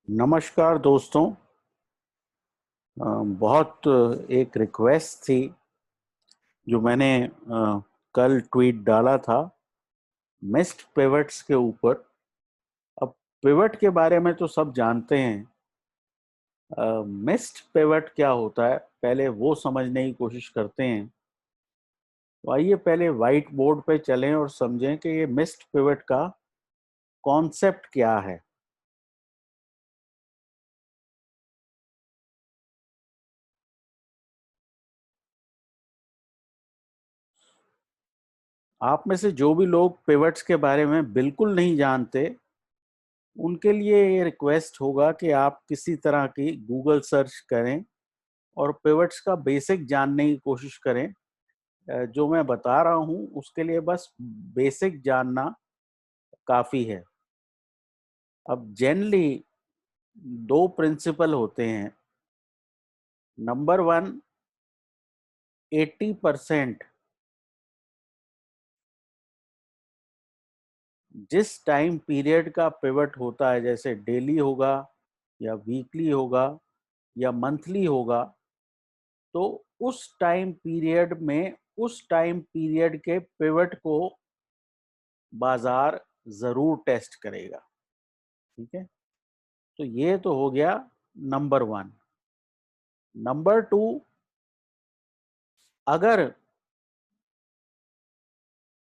नमस्कार दोस्तों। बहुत एक रिक्वेस्ट थी जो मैंने कल ट्वीट डाला था मिस्ड पिवट्स के ऊपर। अब पिवट के बारे में तो सब जानते हैं। मिस्ड पिवट क्या होता है पहले वो समझने की कोशिश करते हैं। तो आइए पहले व्हाइट बोर्ड पे चलें और समझें कि ये मिस्ड पिवट का कॉन्सेप्ट क्या है। आप में से जो भी लोग पिवट्स के बारे में बिल्कुल नहीं जानते, उनके लिए ये रिक्वेस्ट होगा कि आप किसी तरह की गूगल सर्च करें और पिवट्स का बेसिक जानने की कोशिश करें। जो मैं बता रहा हूँ उसके लिए बस बेसिक जानना काफ़ी है। अब जनरली दो प्रिंसिपल होते हैं। नंबर वन, 80% जिस टाइम पीरियड का पिवट होता है, जैसे डेली होगा या वीकली होगा या मंथली होगा, तो उस टाइम पीरियड में उस टाइम पीरियड के पिवट को बाजार जरूर टेस्ट करेगा। ठीक है, तो ये तो हो गया नंबर वन। नंबर टू, अगर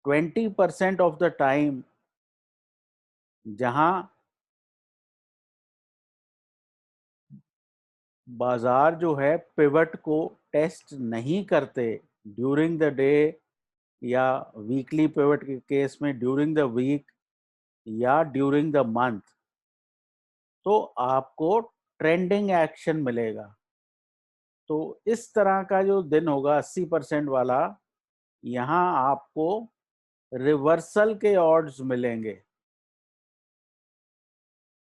20% ऑफ द टाइम जहां बाजार जो है पिवट को टेस्ट नहीं करते ड्यूरिंग द डे, या वीकली पिवट के केस में ड्यूरिंग द वीक या ड्यूरिंग द मंथ, तो आपको ट्रेंडिंग एक्शन मिलेगा। तो इस तरह का जो दिन होगा 80% वाला, यहाँ आपको रिवर्सल के ऑड्स मिलेंगे।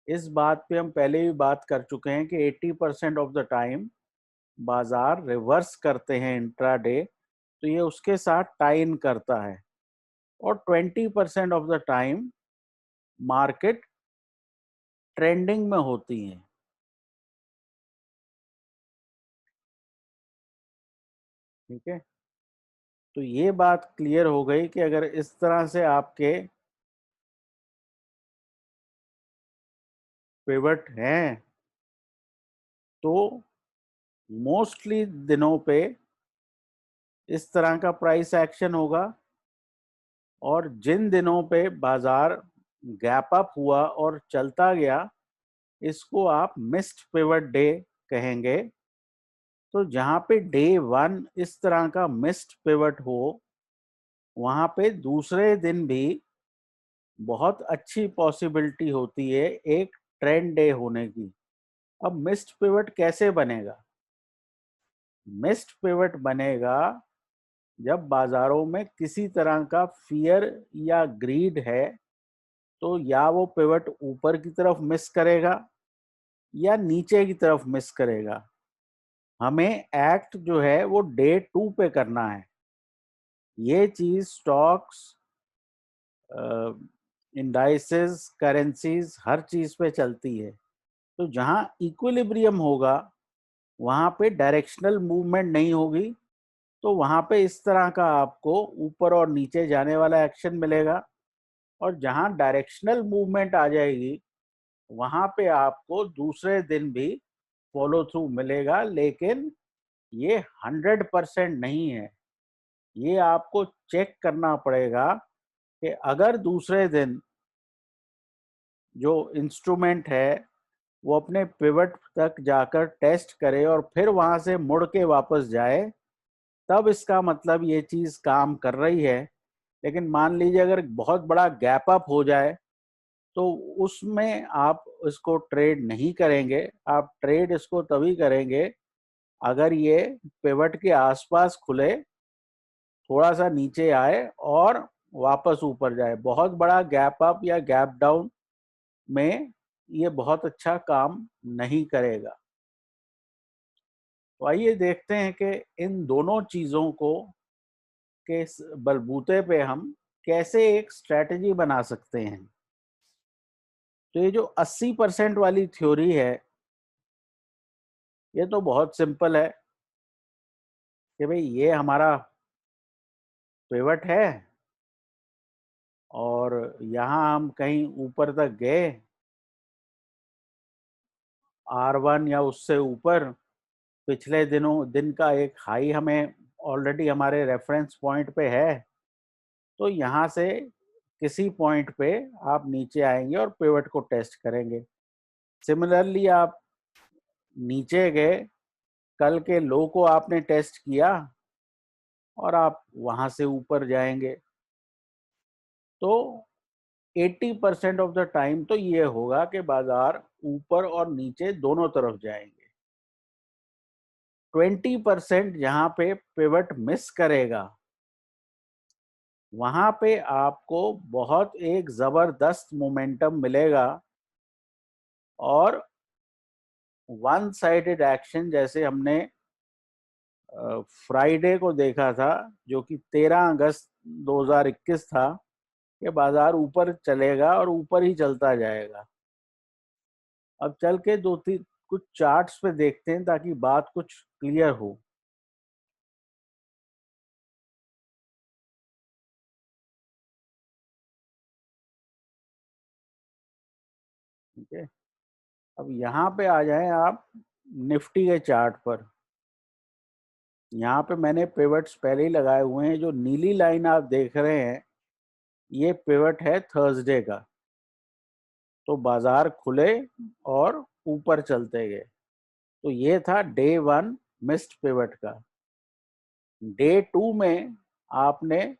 इस बात पे हम पहले भी बात कर चुके हैं कि 80% ऑफ द टाइम बाजार रिवर्स करते हैं इंट्राडे, तो ये उसके साथ टाई इन करता है। और 20% of the time market trending में होती है। ठीक है, तो ये बात क्लियर हो गई कि अगर इस तरह से आपके पिवट हैं तो मोस्टली दिनों पे इस तरह का प्राइस एक्शन होगा। और जिन दिनों पे बाजार गैप अप हुआ और चलता गया, इसको आप मिस्ड पिवट डे कहेंगे। तो जहां पे डे वन इस तरह का मिस्ड पिवट हो, वहां पे दूसरे दिन भी बहुत अच्छी पॉसिबिलिटी होती है एक ट्रेंड डे होने की। अब मिस्ड पिवट कैसे बनेगा? मिस्ड पिवट बनेगा जब बाजारों में किसी तरह का फियर या ग्रीड है, तो या वो पिवट ऊपर की तरफ मिस करेगा या नीचे की तरफ मिस करेगा। हमें एक्ट जो है वो डे टू पे करना है। ये चीज स्टॉक्स, इंडाइसेस, करेंसीज, हर चीज पे चलती है। तो जहां इक्विलिब्रियम होगा वहां पे डायरेक्शनल मूवमेंट नहीं होगी, तो वहां पे इस तरह का आपको ऊपर और नीचे जाने वाला एक्शन मिलेगा। और जहां डायरेक्शनल मूवमेंट आ जाएगी, वहां पे आपको दूसरे दिन भी फॉलो थ्रू मिलेगा। लेकिन ये 100% नहीं है। ये आपको चेक करना पड़ेगा कि अगर दूसरे दिन जो इंस्ट्रूमेंट है वो अपने पिवट तक जाकर टेस्ट करे और फिर वहां से मुड़ के वापस जाए, तब इसका मतलब ये चीज काम कर रही है। लेकिन मान लीजिए अगर बहुत बड़ा गैप अप हो जाए, तो उसमें आप इसको ट्रेड नहीं करेंगे। आप ट्रेड इसको तभी करेंगे अगर ये पिवट के आसपास खुले, थोड़ा सा नीचे आए और वापस ऊपर जाए। बहुत बड़ा गैप अप या गैप डाउन में ये बहुत अच्छा काम नहीं करेगा। तो आइए देखते हैं कि इन दोनों चीजों को के बलबूते पे हम कैसे एक स्ट्रेटजी बना सकते हैं। तो ये जो 80% वाली थ्योरी है, ये तो बहुत सिंपल है कि भाई ये हमारा पिवट है और यहाँ हम कहीं ऊपर तक गए R1 या उससे ऊपर, पिछले दिन का एक हाई हमें ऑलरेडी हमारे रेफरेंस पॉइंट पे है, तो यहाँ से किसी पॉइंट पे आप नीचे आएंगे और पिवट को टेस्ट करेंगे। सिमिलरली आप नीचे गए, कल के लो को आपने टेस्ट किया और आप वहां से ऊपर जाएंगे। तो 80% ऑफ द टाइम तो ये होगा कि बाजार ऊपर और नीचे दोनों तरफ जाएंगे। 20% जहां पे पिवट मिस करेगा, वहां पे आपको बहुत एक जबरदस्त मोमेंटम मिलेगा और वन साइडेड एक्शन जैसे हमने फ्राइडे को देखा था, जो कि 13 अगस्त 2021 था, कि बाजार ऊपर चलेगा और ऊपर ही चलता जाएगा। अब चल के दो तीन कुछ चार्ट्स पे देखते हैं ताकि बात कुछ क्लियर हो। ठीक है, अब यहाँ पे आ जाएं आप निफ्टी के चार्ट पर। यहाँ पे मैंने पिवट्स पहले ही लगाए हुए हैं। जो नीली लाइन आप देख रहे हैं, ये पिवट है थर्सडे का। तो बाजार खुले और ऊपर चलते गए, तो ये था डे 1 मिस्ड पिवट का। डे 2 में आपने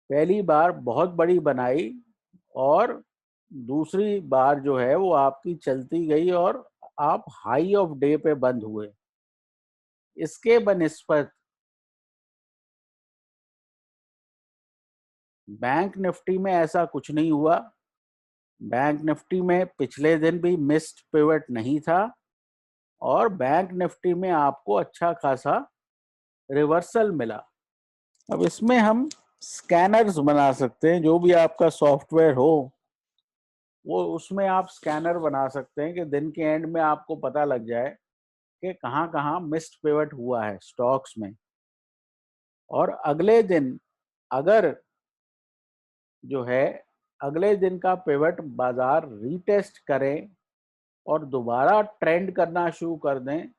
पहली बार बहुत बड़ी बनाई और दूसरी बार जो है वो आपकी चलती गई और आप हाई ऑफ डे पे बंद हुए। इसके बनिस्बत बैंक निफ्टी में ऐसा कुछ नहीं हुआ। बैंक निफ्टी में पिछले दिन भी मिस्ड पिवट नहीं था और बैंक निफ्टी में आपको अच्छा खासा रिवर्सल मिला। अब इसमें हम स्कैनर्स बना सकते हैं, जो भी आपका सॉफ्टवेयर हो वो उसमें आप स्कैनर बना सकते हैं कि दिन के एंड में आपको पता लग जाए कि कहाँ कहाँ मिस्ड पिवट हुआ है स्टॉक्स में। और अगले दिन अगर जो है अगले दिन का पिवट बाजार रीटेस्ट करें और दोबारा ट्रेंड करना शुरू कर दें,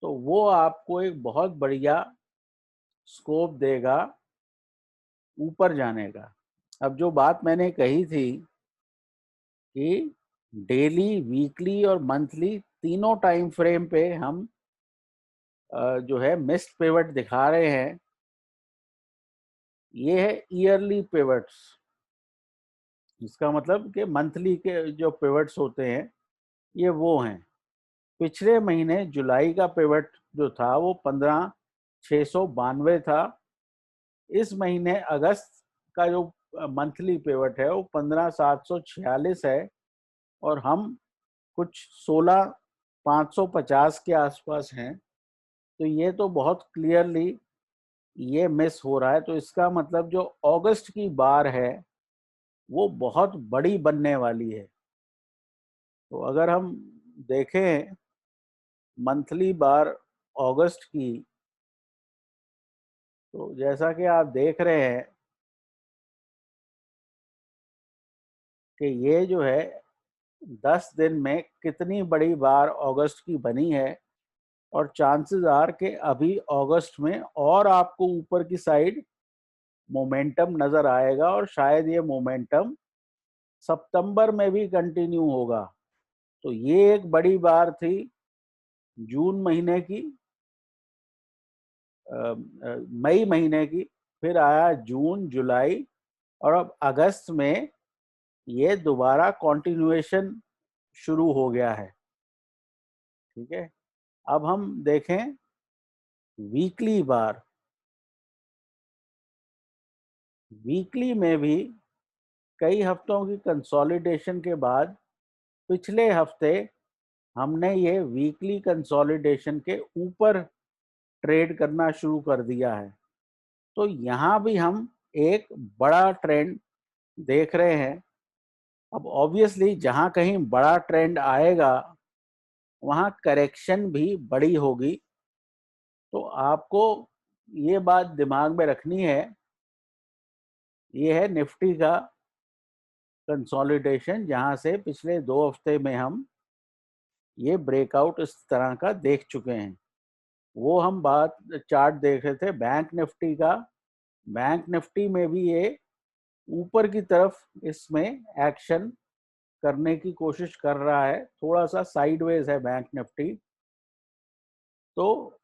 तो वो आपको एक बहुत बढ़िया स्कोप देगा ऊपर जाने का। अब जो बात मैंने कही थी कि डेली, वीकली और मंथली तीनों टाइम फ्रेम पे हम जो है मिस्ड पिवट दिखा रहे हैं, ये है ईयरली पिवट्स। इसका मतलब कि मंथली के जो पिवट्स होते हैं ये वो हैं। पिछले महीने जुलाई का पिवट जो था वो 15,692 था। इस महीने अगस्त का जो मंथली पिवट है वो 15,746 है और हम कुछ 16,550 के आसपास हैं। तो ये तो बहुत क्लियरली ये मिस हो रहा है। तो इसका मतलब जो अगस्त की बार है वो बहुत बड़ी बनने वाली है। तो अगर हम देखें मंथली बार अगस्त की, तो जैसा कि आप देख रहे हैं कि ये जो है 10 दिन में कितनी बड़ी बार अगस्त की बनी है और चांसेस आर कि अभी अगस्त में और आपको ऊपर की साइड मोमेंटम नजर आएगा और शायद ये मोमेंटम सितंबर में भी कंटिन्यू होगा। तो ये एक बड़ी बार थी जून महीने की, मई महीने की, फिर आया जून, जुलाई और अब अगस्त में ये दोबारा कंटिन्यूएशन शुरू हो गया है। ठीक है, अब हम देखें वीकली बार। वीकली में भी कई हफ्तों की कंसोलिडेशन के बाद पिछले हफ्ते हमने ये वीकली कंसोलिडेशन के ऊपर ट्रेड करना शुरू कर दिया है। तो यहाँ भी हम एक बड़ा ट्रेंड देख रहे हैं अब ऑब्वियसली जहां कहीं बड़ा ट्रेंड आएगा वहां करेक्शन भी बड़ी होगी। तो आपको ये बात दिमाग में रखनी है। ये है निफ्टी का कंसोलिडेशन, जहां से पिछले 2 हफ्ते में हम ये ब्रेकआउट इस तरह का देख चुके हैं। वो हम बात चार्ट देख रहे थे बैंक निफ्टी का। बैंक निफ्टी में भी ये ऊपर की तरफ इसमें एक्शन करने की कोशिश कर रहा है, थोड़ा सा साइडवेज है बैंक निफ्टी। तो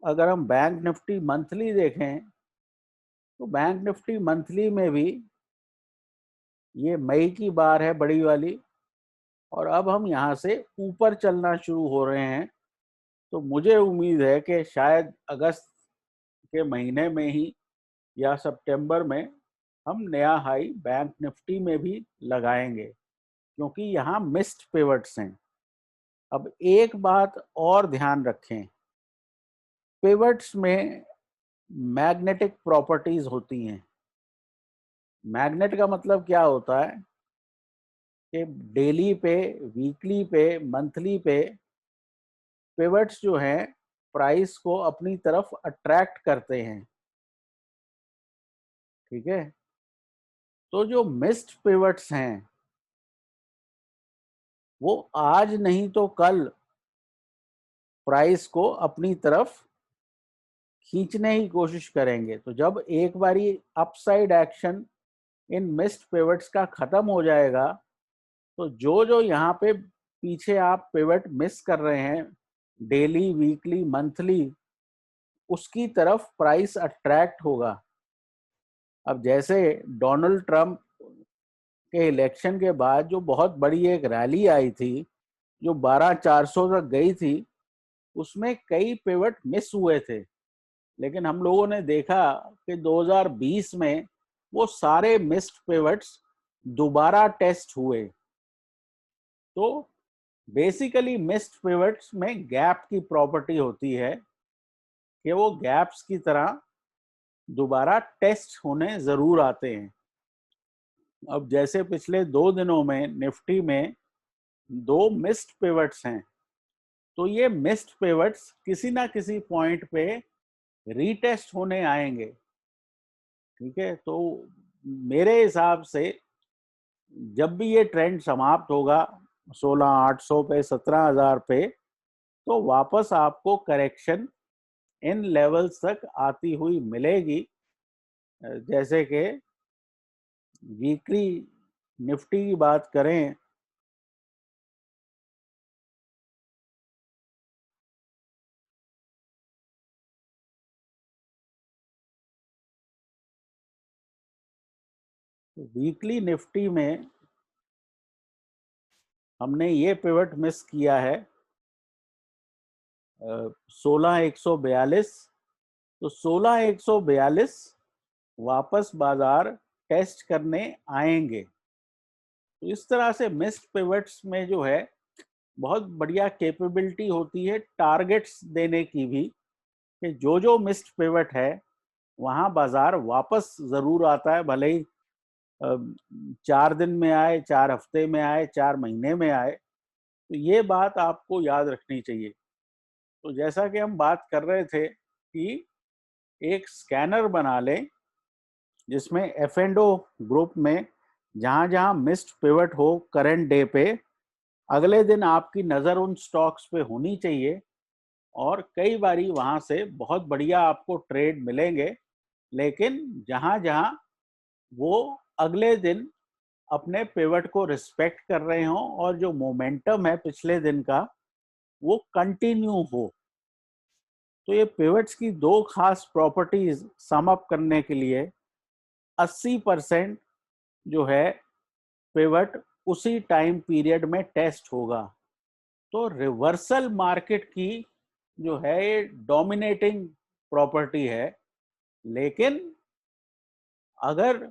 अगर हम बैंक निफ्टी मंथली देखें तो बैंक निफ्टी मंथली में भी ये मई की बार है बड़ी वाली, और अब हम यहाँ से ऊपर चलना शुरू हो रहे हैं। तो मुझे उम्मीद है कि शायद अगस्त के महीने में ही या सितंबर में हम नया हाई बैंक निफ्टी में भी लगाएंगे, क्योंकि यहाँ मिस्ड पिवट्स हैं। अब एक बात और ध्यान रखें, पिवट्स में मैग्नेटिक प्रॉपर्टीज होती हैं। मैग्नेट का मतलब क्या होता है कि डेली पे, वीकली पे, मंथली पे पिवट्स जो हैं प्राइस को अपनी तरफ अट्रैक्ट करते हैं। ठीक है, तो जो मिस्ड पिवट्स हैं वो आज नहीं तो कल प्राइस को अपनी तरफ खींचने की कोशिश करेंगे। तो जब एक बारी upside action in missed pivots का खत्म हो जाएगा, तो जो जो यहाँ पे पीछे आप पिवट मिस कर रहे हैं डेली, वीकली, मंथली, उसकी तरफ प्राइस अट्रैक्ट होगा। अब जैसे डोनाल्ड ट्रंप के इलेक्शन के बाद जो बहुत बड़ी एक रैली आई थी जो 12,400 तक गई थी, उसमें कई पिवट मिस हुए थे, लेकिन हम लोगों ने देखा कि 2020 में वो सारे मिस्ड पिवट्स दोबारा टेस्ट हुए। तो बेसिकली मिस्ड पिवट्स में गैप की प्रॉपर्टी होती है कि वो गैप्स की तरह दोबारा टेस्ट होने जरूर आते हैं। अब जैसे पिछले 2 दिनों में निफ्टी में 2 मिस्ड पिवट्स हैं, तो ये मिस्ड पिवट्स किसी ना किसी पॉइंट पे रीटेस्ट होने आएंगे। ठीक है, तो मेरे हिसाब से जब भी ये ट्रेंड समाप्त होगा 16,800 पे, 17,000 पे, तो वापस आपको करेक्शन इन लेवल्स तक आती हुई मिलेगी। जैसे कि वीकली निफ्टी की बात करें तो वीकली निफ्टी में हमने ये पिवट मिस किया है 16,142। तो 16,142 वापस बाजार टेस्ट करने आएंगे। तो इस तरह से मिस्ड पिवट्स में जो है बहुत बढ़िया कैपेबिलिटी होती है टारगेट्स देने की भी, कि जो जो मिस्ड पिवट है वहां बाजार वापस जरूर आता है, भले ही 4 दिन में आए, 4 हफ्ते में आए, 4 महीने में आए। तो ये बात आपको याद रखनी चाहिए। तो जैसा कि हम बात कर रहे थे कि एक स्कैनर बना लें जिसमें F&O ग्रुप में जहां जहां मिस्ड पिवट हो करंट डे पे, अगले दिन आपकी नज़र उन स्टॉक्स पे होनी चाहिए, और कई बारी वहां से बहुत बढ़िया आपको ट्रेड मिलेंगे। लेकिन जहां जहां वो अगले दिन अपने पिवट को रिस्पेक्ट कर रहे हों और जो मोमेंटम है पिछले दिन का वो कंटिन्यू हो। तो ये पिवट्स की 2 खास प्रॉपर्टीज सम अप करने के लिए 80% जो है पिवट उसी टाइम पीरियड में टेस्ट होगा। तो रिवर्सल मार्केट की जो है ये डोमिनेटिंग प्रॉपर्टी है। लेकिन अगर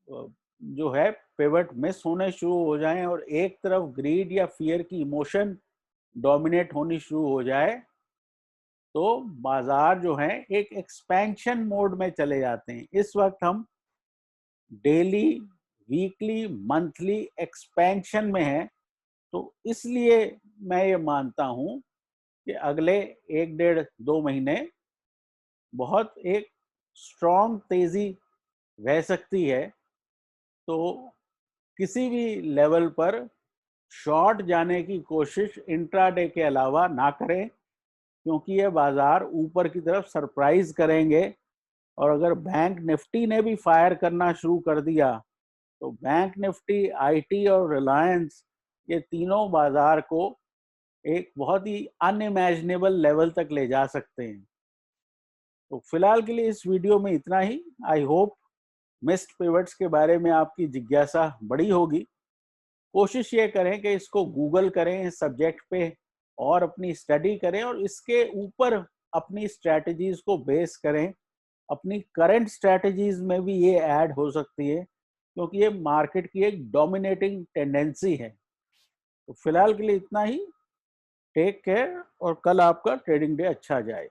जो है पिवट मिस होने शुरू हो जाएं और एक तरफ ग्रीड या फियर की इमोशन डोमिनेट होनी शुरू हो जाए, तो बाजार जो है एक एक्सपेंशन मोड में चले जाते हैं। इस वक्त हम डेली, वीकली मंथली एक्सपेंशन में है। तो इसलिए मैं ये मानता हूं कि अगले 1 डेढ़ 2 महीने बहुत एक स्ट्रॉन्ग तेजी रह सकती है। तो किसी भी लेवल पर शॉर्ट जाने की कोशिश इंट्राडे के अलावा ना करें, क्योंकि ये बाजार ऊपर की तरफ सरप्राइज करेंगे। और अगर बैंक निफ्टी ने भी फायर करना शुरू कर दिया तो बैंक निफ्टी, आईटी और रिलायंस, ये तीनों बाजार को एक बहुत ही अनइमेजिनेबल लेवल तक ले जा सकते हैं। तो फिलहाल के लिए इस वीडियो में इतना ही। आई होप मिस्ड पिवट्स के बारे में आपकी जिज्ञासा बड़ी होगी। कोशिश ये करें कि इसको गूगल करें इस सब्जेक्ट पे और अपनी स्टडी करें और इसके ऊपर अपनी स्ट्रैटेजीज को बेस करें। अपनी करंट स्ट्रैटेजीज में भी ये ऐड हो सकती है, क्योंकि ये मार्केट की एक डोमिनेटिंग टेंडेंसी है। तो फिलहाल के लिए इतना ही। टेक केयर और कल आपका ट्रेडिंग डे अच्छा जाए।